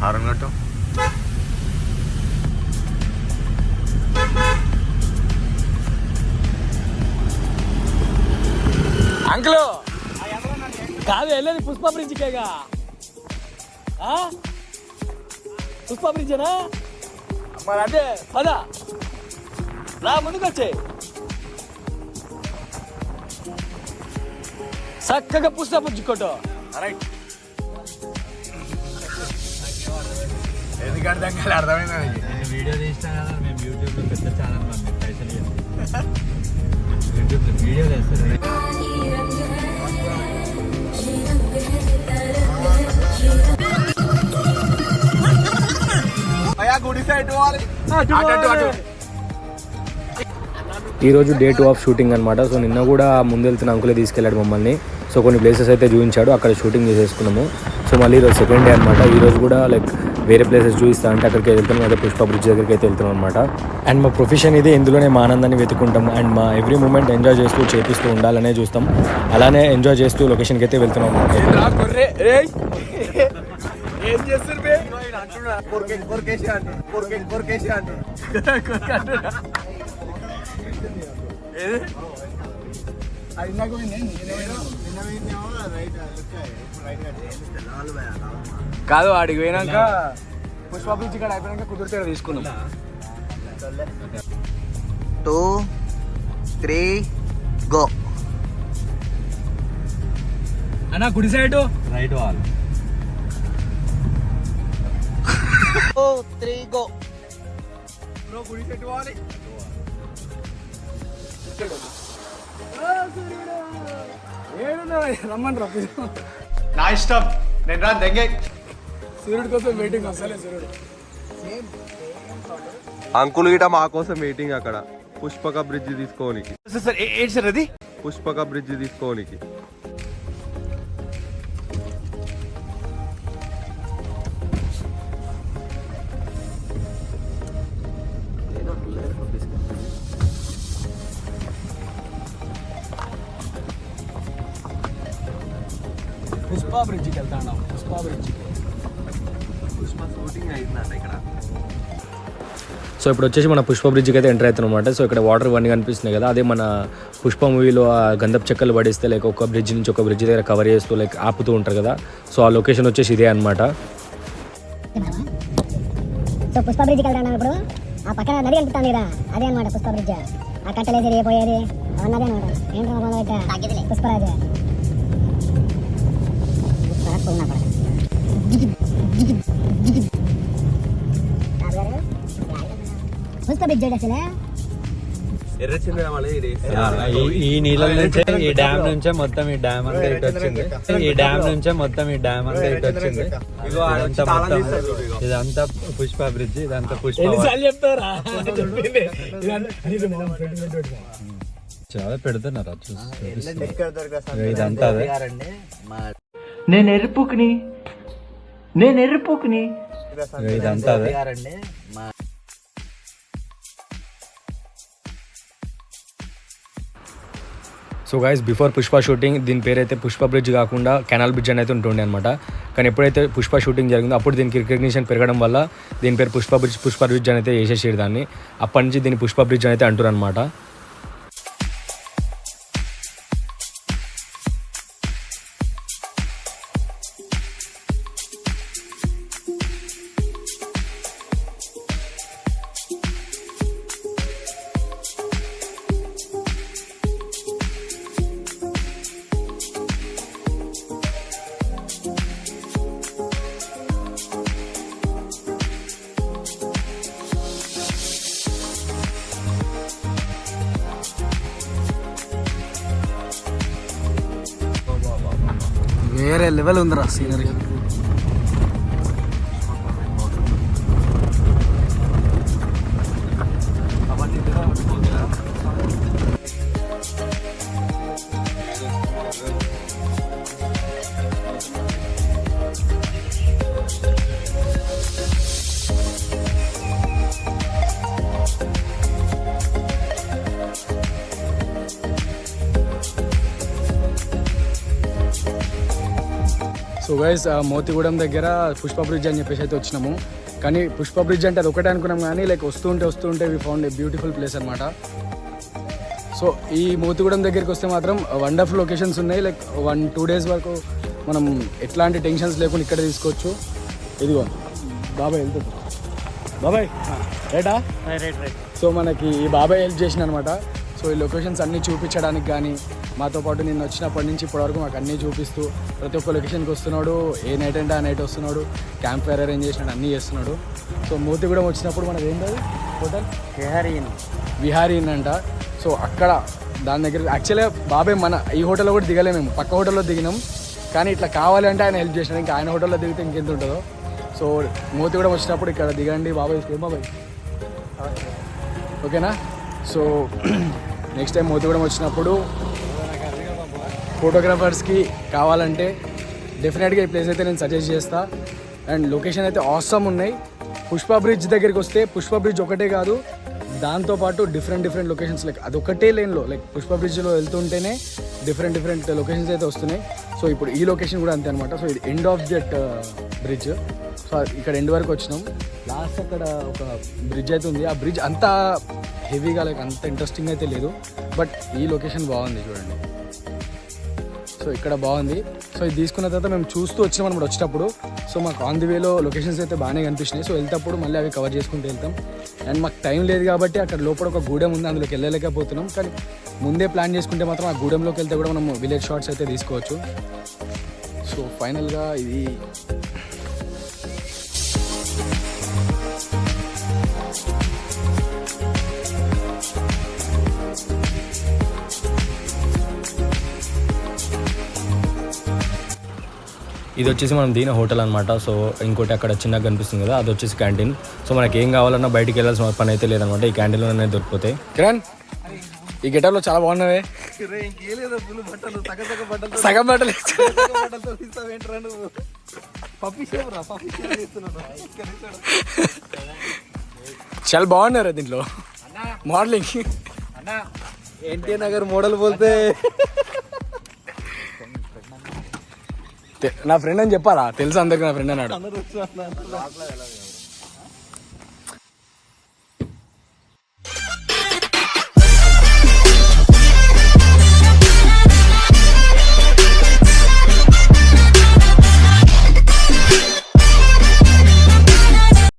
Horn కట్టు. Uncle కాదు వెళ్ళేది పుష్ప బ్రిడ్జ్కేగా. పుష్ప బ్రిడ్జేనా మరి? అదే పద రా ముందుకు వచ్చే చక్కగా పుష్ప బ్రిడ్జ్ కొట్టు. రైట్. ఎందుకంటే అర్థమైంది. వీడియో తీసినా కదా మేము యూట్యూబ్లో పెద్ద ఛానల్ మేము పైసలు యూట్యూబ్లో వీడియో చేస్తారు. ఈరోజు డే 2 ఆఫ్ షూటింగ్ అనమాట. సో నిన్న కూడా ముందు వెళ్తున్న అంకులే తీసుకెళ్ళాడు మమ్మల్ని. సో కొన్ని ప్లేసెస్ అయితే చూపించాడు, అక్కడ షూటింగ్ చేసేసుకున్నాము. సో మళ్ళీ ఈరోజు సెకండ్ డే అనమాట. ఈరోజు కూడా లైక్ వేరే ప్లేసెస్ చూపిస్తా అంటే అక్కడికి వెళ్తున్నాం, అదే పుష్ప బ్రిడ్జ్ దగ్గరికి అయితే వెళ్తున్నాం అనమాట. అండ్ మా ప్రొఫెషన్ ఇది, ఇందులోనే మా ఆనందాన్ని వెతుకుంటాం అండ్ మా ఎవ్రీ మూమెంట్ ఎంజాయ్ చేస్తూ చేపిస్తూ ఉండాలనే చూస్తాం. అలానే ఎంజాయ్ చేస్తూ లొకేషన్కి అయితే వెళ్తున్నాం అనమాట. కాదు ఆడికి పోయినాక పుష్ప బ్రిడ్జ్ ఇక్కడ అయిపోయినాక కుదిరితే తీసుకున్నాం. 2, 3 గో. అన్నా కుడి సైడ్ రైట్ వాళ్ళు 2, 3 గో. గుడి సెట్ పోవాలి. రమ్మని రా నా ఇష్టం, నేను రా దెంగే. సూర్యుడి కోసం వెయిటింగ్. అసలే సూర్యుడు అంకుల్ గిట మా కోసం వెయిటింగ్ అక్కడ పుష్పక బ్రిడ్జ్ తీసుకోనికి. ఏంటి సార్ అది? పుష్పక బ్రిడ్జ్ తీసుకోనికి. పుష్ప బ్రిడ్జ్కి వెళ్తాను. పుష్ప బ్రిడ్జ్ షూటింగ్ అయిందంట ఇక్కడ. సో ఇప్పుడు వచ్చేసి మన పుష్ప బ్రిడ్జ్కి అయితే ఎంటర్ అవుతున్నాం అనమాట. సో ఇక్కడ వాటర్ ఇవన్నీ కనిపిస్తున్నాయి కదా, అదే మన పుష్ప మూవీలో ఆ గంధపు చెక్కలు పడేస్తే లైక్ ఒక బ్రిడ్జ్ నుంచి ఒక బ్రిడ్జ్ దగ్గర కవర్ చేస్తూ లైక్ ఆపుతూ ఉంటారు కదా. సో ఆ లొకేషన్ వచ్చేసి ఇదే అనమాట. సో పుష్ప బ్రిడ్జ్కి వెళ్తాను. ఇప్పుడు ఆ పక్కన నది కనిపిస్తుంది కదా, అదే అనమాట పుష్ప బ్రిడ్జ్. ఆ కట్టలేసి పోయేది అన్నదే అనమాట. ఏంటో పుష్పరాజు పుష్ప బ్రిడ్జ్ అసలే ఈ నీళ్ళ నుంచే ఈ డ్యామ్ నుంచే మొత్తం ఈ డ్యామ్ అంతా ఇటు వచ్చింది. ఈ డ్యామ్ నుంచే మొత్తం ఈ డ్యామ్ అంతా ఇటు వచ్చింది. ఇదంతా పుష్ప బ్రిడ్జ్, ఇదంతా పుష్ప. చెప్తారా చాలా పెడుతున్నారు ఇదంతా అదే. నేను ఎరుపుకుని ఇదంతా అదే. So guys before Pushpa shooting దీని పేరు అయితే పుష్ప బ్రిడ్జ్ కాకుండా కెనాల్ బ్రిడ్జ్ అని అయితే ఉంటుండే అనమాట. కానీ ఎప్పుడైతే పుష్ప షూటింగ్ జరిగిందో అప్పుడు దీనికి రికగ్నిషన్ పెరగడం వల్ల దీని పేరు పుష్ప బ్రిడ్జ్ అని అయితే వేసేసారు దాన్ని. అప్పటి నుంచి దీన్ని పుష్ప బ్రిడ్జ్ అని అయితే అంటారు అనమాట. వేరే లెవెల్ ఉందిరా సీనరీ. సో గైస్ మోతిగూడెం దగ్గర పుష్ప బ్రిడ్జ్ అని చెప్పేసి అయితే వచ్చినాము. కానీ పుష్ప బ్రిడ్జ్ అంటే అది ఒకటే అనుకున్నాం, కానీ లైక్ వస్తూ ఉంటే we found a beautiful place అనమాట. సో ఈ మోతిగూడెం దగ్గరికి వస్తే మాత్రం వండర్ఫుల్ లొకేషన్స్ ఉన్నాయి. లైక్ 1-2 డేస్ వరకు మనం ఎట్లాంటి టెన్షన్స్ లేకుండా ఇక్కడ తీసుకోవచ్చు. ఇదిగో బాబాయ్ వెళ్తుంది, బాబాయ్ రైటా? రైట్. సో మనకి ఈ బాబాయ్ హెల్ప్ చేసిన అనమాట. సో ఈ లొకేషన్స్ అన్నీ చూపించడానికి కానీ మాతో పాటు నిన్న వచ్చినప్పటి నుంచి ఇప్పటివరకు మాకు అన్నీ చూపిస్తూ ప్రతి ఒక్క లొకేషన్కి వస్తున్నాడు. ఏ నైట్ అంటే ఆ నైట్ వస్తున్నాడు, క్యాంప్ ఫైర్ అరేంజ్ చేసినాడు, అన్నీ చేస్తున్నాడు. సో మోతిగూడెం వచ్చినప్పుడు మనది ఏంటది హోటల్? విహారీ ఇన్ అంట. సో అక్కడ దాని దగ్గర యాక్చువల్గా బాబాయ్ మన ఈ హోటల్లో కూడా దిగలే, మేము పక్క హోటల్లో దిగినాం. కానీ ఇట్లా కావాలి అంటే ఆయన హెల్ప్ చేసినాడు. ఇంకా ఆయన హోటల్లో దిగితే ఇంకెంత ఉంటుందో. సో మోతిగూడెం వచ్చినప్పుడు ఇక్కడ దిగండి బాబాయ్, బాబాయ్ ఓకేనా? సో నెక్స్ట్ టైం మోతిగూడెం వచ్చినప్పుడు ఫోటోగ్రాఫర్స్కి కావాలంటే డెఫినెట్గా ఈ ప్లేస్ అయితే నేను సజెస్ట్ చేస్తా. అండ్ లొకేషన్ అయితే ఆసమ్ ఉన్నాయి. పుష్ప బ్రిడ్జ్ దగ్గరికి వస్తే పుష్ప బ్రిడ్జ్ ఒకటే కాదు, దాంతోపాటు డిఫరెంట్ లొకేషన్స్ లైక్ అదొకటే లేన్లో లైక్ పుష్ప బ్రిడ్జ్లో వెళ్తుంటేనే డిఫరెంట్ లొకేషన్స్ అయితే వస్తున్నాయి. సో ఇప్పుడు ఈ లొకేషన్ కూడా అంతే అనమాట. సో ఇది end of that bridge. So ఇక్కడ ఎండ్ వరకు వచ్చినాం. లాస్ట్ అక్కడ ఒక బ్రిడ్జ్ అయితే ఉంది. ఆ బ్రిడ్జ్ అంత హెవీగా లైక్ అంత ఇంట్రెస్టింగ్ అయితే లేదు, బట్ ఈ లొకేషన్ బాగుంది చూడండి. సో ఇక్కడ బాగుంది. సో ఇది తీసుకున్న తర్వాత మేము చూస్తూ వచ్చినాం అనమాట వచ్చేటప్పుడు. సో మాకు ఆన్ ది వేలో లొకేషన్స్ అయితే బాగానే కనిపిస్తున్నాయి. సో వెళ్తేప్పుడు మళ్ళీ అవి కవర్ చేసుకుంటూ వెళ్తాం. అండ్ మాకు టైం లేదు కాబట్టి అక్కడ లోపల ఒక గూడెం ఉంది, అందులోకి వెళ్ళలేకపోతున్నాం. కానీ ముందే ప్లాన్ చేసుకుంటే మాత్రం ఆ గూడెంలోకి వెళ్తే కూడా మనం విలేజ్ షాట్స్ అయితే తీసుకోవచ్చు. సో ఫైనల్గా ఇది ఇది వచ్చేసి మనం దీని హోటల్ అనమాట. సో ఇంకోటి అక్కడ చిన్నగా కనిపిస్తుంది కదా, అది వచ్చేసి క్యాంటీన్. సో మనకి ఏం కావాలన్నా బయటికి వెళ్ళాల్సిన పని అయితే లేదనమాట, ఈ క్యాంటీన్లోనే దొరికిపోతాయి. కిరణ్ ఈ గెటప్లో చాలా బాగున్నావే. సగం బట్టలు చాలా బాగున్నారు దీంట్లో మోడలింగ్. ఎన్టీ నగర్ మోడల్ బోల్తే నా ఫ్రెండ్ అని చెప్పాలా? తెలుసు అందరికి నా ఫ్రెండ్ అన్నాడు.